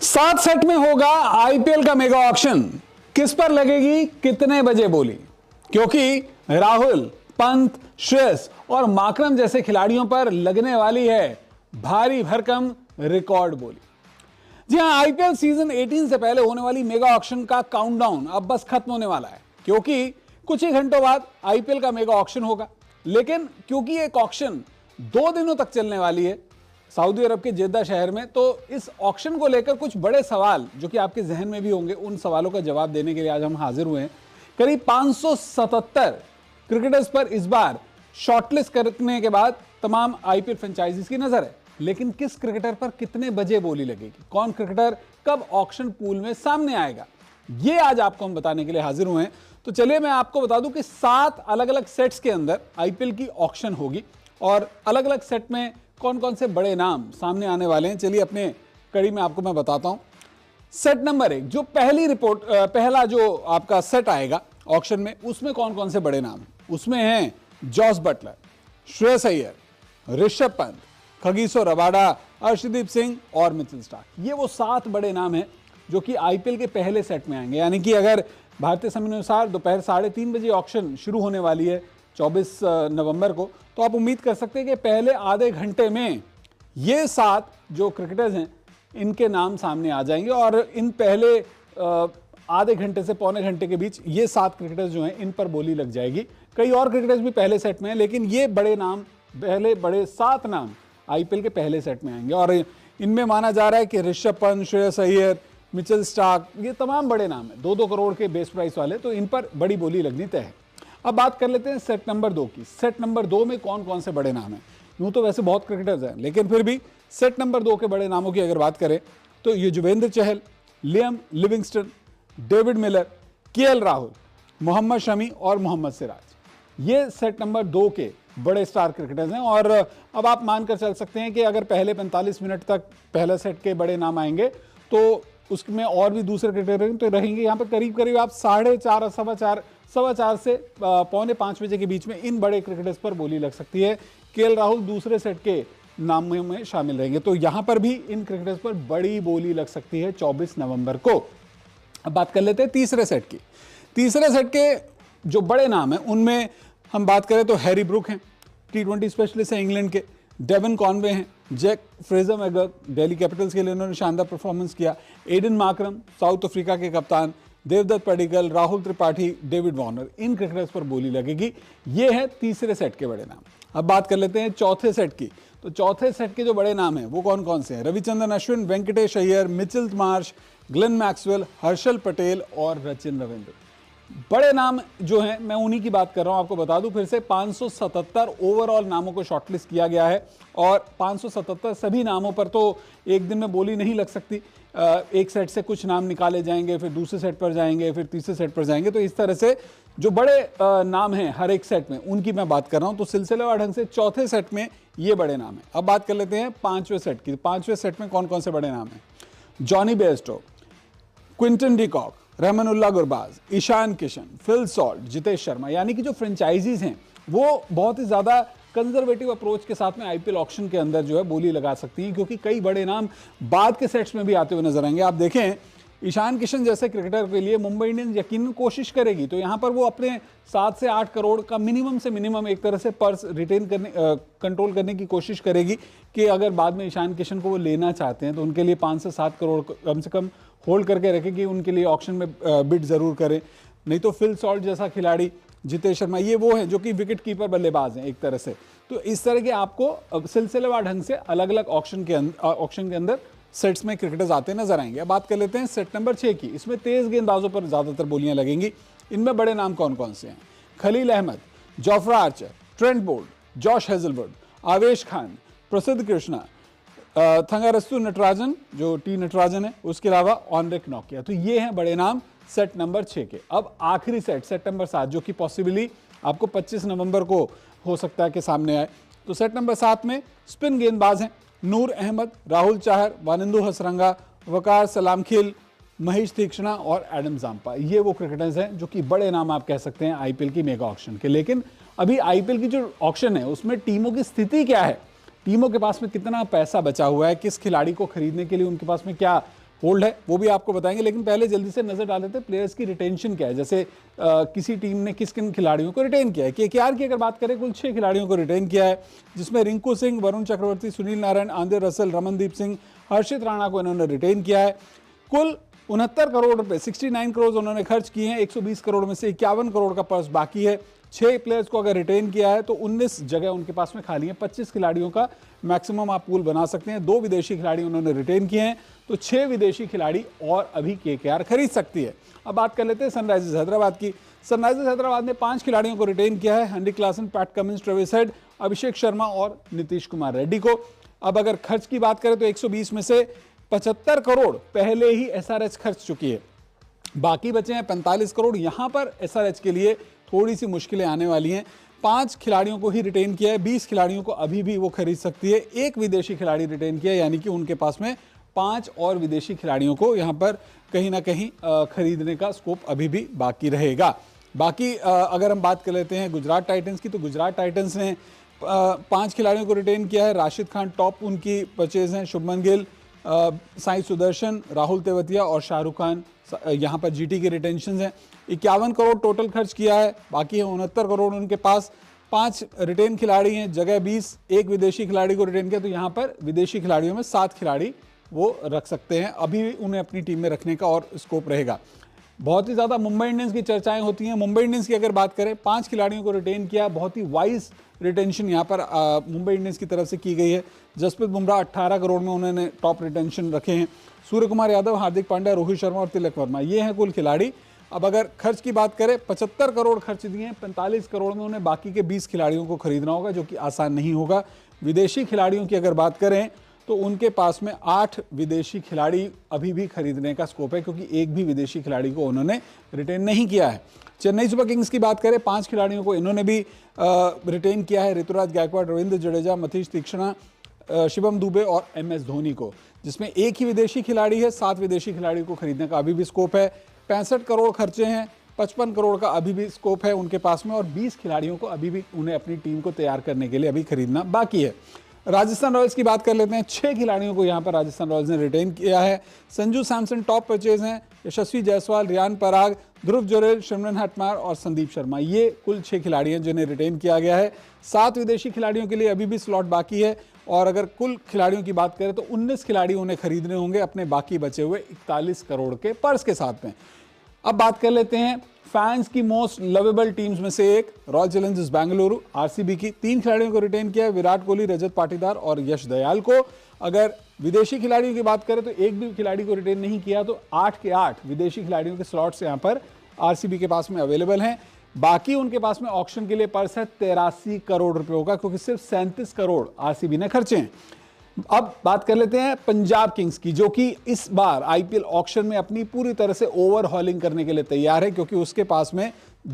7 set में होगा IPL का मेगा ऑक्शन। किस पर लगेगी, कितने बजे बोली? क्योंकि राहुल, पंत, श्रेयस और माकरम जैसे खिलाड़ियों पर लगने वाली है भारी भरकम रिकॉर्ड बोली। जी हां, आईपीएल सीजन 18 से पहले होने वाली मेगा ऑक्शन का काउंटडाउन अब बस खत्म होने वाला है, क्योंकि कुछ ही घंटों बाद आईपीएल का मेगा ऑक्शन होगा। लेकिन क्योंकि एक ऑक्शन 2 दिनों तक चलने वाली है सऊदी अरब के जेद्दा शहर में, तो इस ऑक्शन को लेकर कुछ बड़े सवाल जो कि आपके जहन में भी होंगे, उन सवालों का जवाब देने के लिए आज हम हाजिर हुए हैं। करीब 577 क्रिकेटर्स पर इस बार शॉर्टलिस्ट करने के बाद तमाम आईपीएल फ्रेंचाइजीज की नजर है। लेकिन किस क्रिकेटर पर कितने बजे बोली लगेगी, कौन क्रिकेटर कब ऑक्शन पूल में सामने आएगा, ये आज आपको हम बताने के लिए हाजिर हुए हैं। तो चलिए मैं आपको बता दूं कि 7 अलग अलग सेट्स के अंदर आईपीएल की ऑक्शन होगी और अलग अलग सेट में कौन कौन से बड़े नाम सामने आने वाले हैं। चलिए अपने कड़ी में आपको मैं बताता हूं। सेट नंबर 1, जो पहला जो आपका सेट आएगा ऑक्शन में, उसमें कौन कौन से बड़े नाम हैं? उसमें हैं Jos Buttler, Shreyas Iyer, Rishabh Pant, Kagiso Rabada, Arshdeep Singh और मिचेल स्टार्क। ये वो 7 बड़े नाम हैं जो कि आईपीएल के पहले सेट में आएंगे। यानी कि अगर भारतीय समय अनुसार दोपहर 3:30 बजे ऑक्शन शुरू होने वाली है 24 नवंबर को, तो आप उम्मीद कर सकते हैं कि पहले आधे घंटे में ये 7 जो क्रिकेटर्स हैं इनके नाम सामने आ जाएंगे और इन पहले आधे घंटे से पौने घंटे के बीच ये 7 क्रिकेटर्स जो हैं इन पर बोली लग जाएगी। कई और क्रिकेटर्स भी पहले सेट में हैं, लेकिन ये बड़े नाम, पहले बड़े 7 नाम आईपीएल के पहले सेट में आएंगे और इनमें माना जा रहा है कि ऋषभ पंत, श्रेयस अय्यर, मिचेल स्टार्क, ये तमाम बड़े नाम हैं, 2-2 करोड़ के बेस प्राइस वाले, तो इन पर बड़ी बोली लगनी तय है। अब बात कर लेते हैं सेट नंबर 2 की। सेट नंबर 2 में कौन कौन से बड़े नाम हैं? यूं तो वैसे बहुत क्रिकेटर्स हैं, लेकिन फिर भी सेट नंबर 2 के बड़े नामों की अगर बात करें तो Yuzvendra Chahal, Liam Livingstone, David Miller, KL Rahul, Mohammed Shami और मोहम्मद सिराज, ये सेट नंबर 2 के बड़े स्टार क्रिकेटर्स हैं। और अब आप मानकर चल सकते हैं कि अगर पहले 45 मिनट तक पहले सेट के बड़े नाम आएंगे तो उसमें और भी दूसरे क्रिकेटर तो रहेंगे। यहाँ पर करीब करीब आप 4:30 सवा चार से 4:45 बजे के बीच में इन बड़े क्रिकेटर्स पर बोली लग सकती है। केएल राहुल दूसरे सेट के नामों में शामिल रहेंगे, तो यहां पर भी इन क्रिकेटर्स पर बड़ी बोली लग सकती है 24 नवंबर को। अब बात कर लेते हैं तीसरे सेट की। तीसरे सेट के जो बड़े नाम हैं उनमें हम बात करें तो हैरी ब्रुक हैं, T20 स्पेशलिस्ट हैं इंग्लैंड के, डेवन कॉनवे हैं, जैक फ्रेजर मैगक, दिल्ली कैपिटल्स के लिए उन्होंने शानदार परफॉर्मेंस किया, एडन मार्करम, साउथ अफ्रीका के कप्तान, देवदत्त पडिक्कल, राहुल त्रिपाठी, डेविड वार्नर, इन क्रिकेटर्स पर बोली लगेगी। ये है तीसरे सेट के बड़े नाम। अब बात कर लेते हैं चौथे सेट की। तो चौथे सेट के जो बड़े नाम हैं वो कौन कौन से हैं? Ravichandran Ashwin, Venkatesh Iyer, Mitchell Marsh, Glenn Maxwell, Harshal Patel और सचिन रविंद्र। बड़े नाम जो हैं मैं उन्हीं की बात कर रहा हूं। आपको बता दूं फिर से 577 ओवरऑल नामों को शॉर्टलिस्ट किया गया है और 577 सभी नामों पर तो एक दिन में बोली नहीं लग सकती। एक सेट से कुछ नाम निकाले जाएंगे, फिर दूसरे सेट पर जाएंगे, फिर तीसरे सेट पर जाएंगे, तो इस तरह से जो बड़े नाम हैं हर एक सेट में उनकी मैं बात कर रहा हूं। तो सिलसिलेवार ढंग से चौथे सेट में ये बड़े नाम हैं। अब बात कर लेते हैं 5वें सेट की। 5वें सेट में कौन कौन से बड़े नाम हैं? Jonny Bairstow, Quinton de Kock, Rahmanullah Gurbaz, Ishan Kishan, Phil Salt, Jitesh Sharma, यानी कि जो फ्रेंचाइजीज हैं वो बहुत ही ज़्यादा कंजर्वेटिव अप्रोच के साथ में आईपीएल ऑक्शन के अंदर जो है बोली लगा सकती हैं, क्योंकि कई बड़े नाम बाद के सेट्स में भी आते हुए नजर आएंगे। आप देखें ईशान किशन जैसे क्रिकेटर के लिए मुंबई इंडियंस यकीनन कोशिश करेगी, तो यहाँ पर वो अपने 7 से 8 करोड़ का मिनिमम से मिनिमम एक तरह से पर्स रिटेन करने कंट्रोल करने की कोशिश करेगी कि अगर बाद में ईशान किशन को वो लेना चाहते हैं तो उनके लिए 5 से 7 करोड़ कम से कम होल्ड करके रखेगी, उनके लिए ऑक्शन में बिड जरूर करें। नहीं तो फिल सॉल्ट जैसा खिलाड़ी, जितेश शर्मा, ये वो हैं जो कि विकेट कीपर बल्लेबाज हैं एक तरह से। तो इस तरह के आपको सिलसिलेवार ढंग से अलग अलग ऑक्शन के अंदर सेट्स में क्रिकेटर्स आते नजर आएंगे। अब बात कर लेते हैं सेट नंबर 6 की। इसमें तेज गेंदबाजों पर ज्यादातर बोलियां लगेंगी। इनमें बड़े नाम कौन कौन से हैं? Khalil Ahmed, Jofra Archer, Trent Boult, Josh Hazlewood, Avesh Khan, प्रसिद्ध कृष्णा, थंगारस्तु नटराजन जो टी नटराजन है, उसके अलावा ऑनरिक नोकिया। तो ये हैं बड़े नाम सेट नंबर 6 के। अब आखिरी सेट नंबर 7, जो कि पॉसिबली आपको 25 नवंबर को हो सकता है कि सामने आए। तो सेट नंबर 7 में स्पिन गेंदबाज हैं नूर अहमद, राहुल चाहर, वानिंदु हसरंगा, वकार सलामखिल, महेश तीक्ष्णा और एडम जाम्पा। ये वो क्रिकेटर्स हैं जो कि बड़े नाम आप कह सकते हैं आईपीएल की मेगा ऑक्शन के। लेकिन अभी आईपीएल की जो ऑक्शन है उसमें टीमों की स्थिति क्या है, टीमों के पास में कितना पैसा बचा हुआ है, किस खिलाड़ी को खरीदने के लिए उनके पास में क्या होल्ड है, वो भी आपको बताएंगे। लेकिन पहले जल्दी से नजर डाल देते हैं प्लेयर्स की रिटेंशन क्या है। जैसे किसी टीम ने किस किन खिलाड़ियों को रिटेन किया है। केकेआर की अगर बात करें, कुल 6 खिलाड़ियों को रिटेन किया है, जिसमें रिंकू सिंह, वरुण चक्रवर्ती, सुनील नारायण, आंद्रे रसल, रमनदीप सिंह, हर्षित राणा को इन्होंने रिटेन किया है। कुल 69 करोड़ रुपए, 69 करोड़ उन्होंने खर्च किए हैं। 120 करोड़ में से 51 करोड़ का पर्स बाकी है। 6 प्लेयर्स को अगर रिटेन किया है तो 19 जगह उनके पास में खाली है। 25 खिलाड़ियों का मैक्सिमम आप पूल बना सकते हैं। 2 विदेशी खिलाड़ी उन्होंने रिटेन किए हैं, तो 6 विदेशी खिलाड़ी और अभी केकेआर खरीद सकती है। अब बात कर लेते हैं सनराइजर्स हैदराबाद की। सनराइजर्स हैदराबाद ने 5 खिलाड़ियों को रिटेन किया है, Heinrich Klaasen, Pat Cummins, Travis Head, Abhishek Sharma और नीतीश कुमार रेड्डी को। अब अगर खर्च की बात करें तो 120 में से 75 करोड़ पहले ही एसआरएच खर्च चुकी है, बाकी बचे हैं 45 करोड़। यहां पर एसआरएच के लिए थोड़ी सी मुश्किलें आने वाली हैं। 5 खिलाड़ियों को ही रिटेन किया है, 20 खिलाड़ियों को अभी भी वो खरीद सकती है। 1 विदेशी खिलाड़ी रिटेन किया है, यानी कि उनके पास में 5 और विदेशी खिलाड़ियों को यहां पर कहीं ना कहीं खरीदने का स्कोप अभी भी बाकी रहेगा। बाकी अगर हम बात कर लेते हैं गुजरात टाइटंस की, तो गुजरात टाइटंस ने 5 खिलाड़ियों को रिटेन किया है। राशिद खान टॉप उनकी परचेज हैं, शुभमन गिल, साई सुदर्शन, राहुल तेवतिया और शाहरुख खान यहां पर जीटी के रिटेंशन हैं। 51 करोड़ टोटल खर्च किया है, बाकी है 69 करोड़ उनके पास। 5 रिटेन खिलाड़ी हैं, जगह 20, 1 विदेशी खिलाड़ी को रिटेन किया, तो यहां पर विदेशी खिलाड़ियों में 7 खिलाड़ी वो रख सकते हैं। अभी उन्हें अपनी टीम में रखने का और स्कोप रहेगा। बहुत ही ज़्यादा मुंबई इंडियंस की चर्चाएं होती हैं। मुंबई इंडियंस की अगर बात करें, 5 खिलाड़ियों को रिटेन किया, बहुत ही वाइज रिटेंशन यहाँ पर मुंबई इंडियंस की तरफ से की गई है। जसप्रीत बुमराह 18 करोड़ में उन्होंने टॉप रिटेंशन रखे हैं। सूर्य कुमार यादव, हार्दिक पांड्या, रोहित शर्मा और तिलक वर्मा, ये हैं कुल खिलाड़ी। अब अगर खर्च की बात करें, 75 करोड़ खर्च दिए हैं, 45 करोड़ में उन्हें बाकी के 20 खिलाड़ियों को खरीदना होगा, जो कि आसान नहीं होगा। विदेशी खिलाड़ियों की अगर बात करें तो उनके पास में 8 विदेशी खिलाड़ी अभी भी खरीदने का स्कोप है, क्योंकि एक भी विदेशी खिलाड़ी को उन्होंने रिटेन नहीं किया है। चेन्नई सुपर किंग्स की बात करें, 5 खिलाड़ियों को इन्होंने भी रिटेन किया है, ऋतुराज गायकवाड़, रविंद्र जडेजा, मतीश तीक्ष्णा, शिवम दुबे और MS धोनी को, जिसमें एक ही विदेशी खिलाड़ी है। 7 विदेशी खिलाड़ी को खरीदने का अभी भी स्कोप है। 65 करोड़ खर्चे हैं, 55 करोड़ का अभी भी स्कोप है उनके पास में, और 20 खिलाड़ियों को अभी भी उन्हें अपनी टीम को तैयार करने के लिए अभी खरीदना बाकी है। राजस्थान रॉयल्स की बात कर लेते हैं। 6 खिलाड़ियों को यहां पर राजस्थान रॉयल्स ने रिटेन किया है। संजू सैमसन टॉप परचेज हैं, यशस्वी जायसवाल, रियान पराग, ध्रुव जुरेल, सिमरन हटमार और संदीप शर्मा, ये कुल 6 खिलाड़ी हैं जिन्हें रिटेन किया गया है। 7 विदेशी खिलाड़ियों के लिए अभी भी स्लॉट बाकी है, और अगर कुल खिलाड़ियों की बात करें तो 19 खिलाड़ी उन्हें खरीदने होंगे अपने बाकी बचे हुए 41 करोड़ के पर्स के साथ में। अब बात कर लेते हैं फैंस की मोस्ट लवेबल टीम्स में से एक रॉयल चैलेंजर्स बेंगलुरु, आरसीबी की। 3 खिलाड़ियों को रिटेन किया है, विराट कोहली, रजत पाटीदार और यश दयाल को। अगर विदेशी खिलाड़ियों की बात करें तो एक भी खिलाड़ी को रिटेन नहीं किया, तो 8 के 8 विदेशी खिलाड़ियों के स्लॉट्स यहां पर आरसीबी के पास में अवेलेबल हैं। बाकी उनके पास में ऑक्शन के लिए पर्स है 83 करोड़ रुपए का, क्योंकि सिर्फ 37 करोड़ आरसीबी ने खर्चे हैं। अब बात कर लेते हैं पंजाब किंग्स की, जो कि इस बार आईपीएल ऑक्शन में अपनी पूरी तरह से ओवरहॉलिंग करने के लिए तैयार है, क्योंकि उसके पास में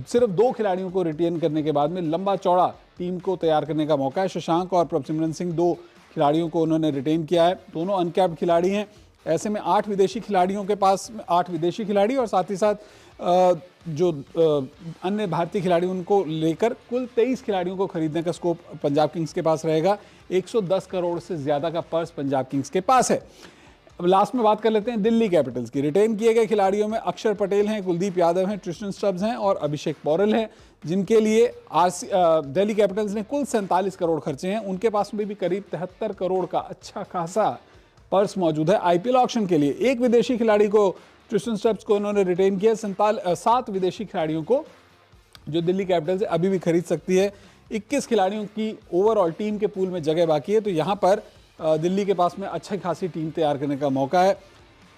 सिर्फ 2 खिलाड़ियों को रिटेन करने के बाद में लंबा चौड़ा टीम को तैयार करने का मौका है। शशांक और प्रभसिमरन सिंह 2 खिलाड़ियों को उन्होंने रिटेन किया है, दोनों अनकैप्ड खिलाड़ी हैं। ऐसे में 8 विदेशी खिलाड़ियों के पास 8 विदेशी खिलाड़ी और साथ ही साथ जो अन्य भारतीय खिलाड़ी उनको लेकर कुल 23 खिलाड़ियों को खरीदने का स्कोप पंजाब किंग्स के पास रहेगा। 110 करोड़ से ज्यादा का पर्स पंजाब किंग्स के पास है। अब लास्ट में बात कर लेते हैं दिल्ली कैपिटल्स की। रिटेन किए गए खिलाड़ियों में अक्षर पटेल हैं, कुलदीप यादव हैं, ट्रिस्टन स्टब्स हैं और अभिषेक पौरल हैं, जिनके लिए दिल्ली कैपिटल्स ने कुल 47 करोड़ खर्चे हैं। उनके पास में भी करीब 73 करोड़ का अच्छा खासा पर्स मौजूद है आईपीएल ऑक्शन के लिए। एक विदेशी खिलाड़ी को, ट्रिस्टन स्टब्स को उन्होंने रिटेन किया। 7 विदेशी खिलाड़ियों को जो दिल्ली कैपिटल्स अभी भी खरीद सकती है। 21 खिलाड़ियों की ओवरऑल टीम के पूल में जगह बाकी है, तो यहां पर दिल्ली के पास में अच्छी खासी टीम तैयार करने का मौका है।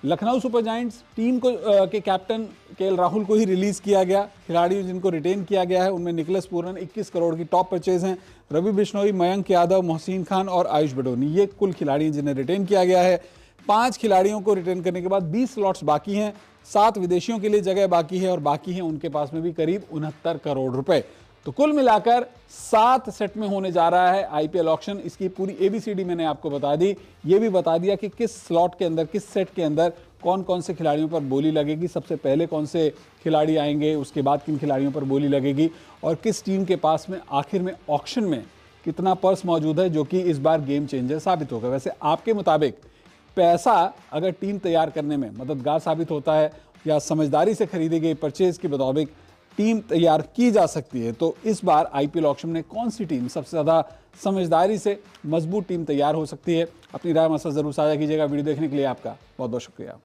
लखनऊ सुपर जायंट्स टीम को के कैप्टन केएल राहुल को ही रिलीज किया गया। खिलाड़ी जिनको रिटेन किया गया है उनमें निकलस पूरन 21 करोड़ की टॉप परचेज हैं। रवि बिश्नोई, मयंक यादव, मोहसिन खान और आयुष बडोनी, ये कुल खिलाड़ी जिन्हें रिटेन किया गया है। 5 खिलाड़ियों को रिटेन करने के बाद 20 स्लॉट्स बाकी हैं। 7 विदेशियों के लिए जगह बाकी है और बाकी है उनके पास में भी करीब 69 करोड़ रुपए। तो कुल मिलाकर 7 सेट में होने जा रहा है आईपीएल ऑक्शन। इसकी पूरी एबीसीडी मैंने आपको बता दी। ये भी बता दिया कि किस स्लॉट के अंदर, किस सेट के अंदर कौन कौन से खिलाड़ियों पर बोली लगेगी, सबसे पहले कौन से खिलाड़ी आएंगे, उसके बाद किन खिलाड़ियों पर बोली लगेगी और किस टीम के पास में आखिर में ऑक्शन में कितना पर्स मौजूद है, जो कि इस बार गेम चेंजर साबित होगा। वैसे आपके मुताबिक पैसा अगर टीम तैयार करने में मददगार साबित होता है या समझदारी से खरीदी गई परचेज के मुताबिक टीम तैयार की जा सकती है, तो इस बार आईपीएल ऑक्शन में कौन सी टीम सबसे ज़्यादा समझदारी से मजबूत टीम तैयार हो सकती है? अपनी राय हमारे साथ जरूर साझा कीजिएगा। वीडियो देखने के लिए आपका बहुत बहुत शुक्रिया।